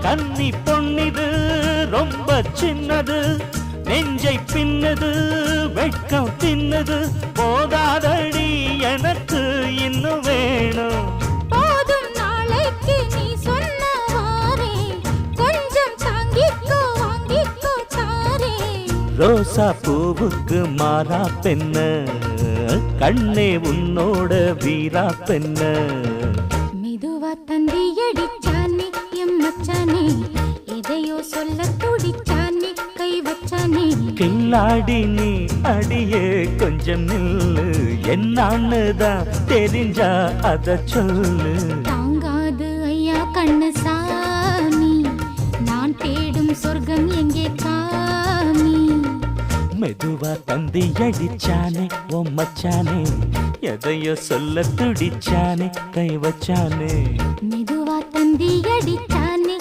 கன்னி பொன்னிது ரொம்ப சின்னது, நெஞ்சை பின்னது வெட்கம் தின்னது, போதாதடி எனக்கு இன்னும் வேணும். போதும் நாளைக்கு நீ சொன்னவாறே, கொஞ்சம் தாங்கிக்கோ வாங்கிக்கோ தாரே. ரோசா பூவுக்கு மாறா பெண்ண, கண்ணே உன்னோட வீரா பெண்ண. மெதுவா தந்தி அடிச்சானே எம் மச்சானே, எதையோ சொல்ல துடிச்சானே கை வச்சானே. கில்லாடி நீ அடியே கொஞ்சம் நில்லு, என்னான்னு தான் தெரிஞ்சா அத சொல்லு. தாங்காது ஐயா கண்ணு சாமி, நான் தேடும் சொர்க்கம் எங்கே காமி. மெதுவா தந்தி அடிச்சானே ஓ மச்சானே, எதையோ சொல்ல துடிச்சானே கை வச்சானே. மெதுவா தந்தி அடிச்சா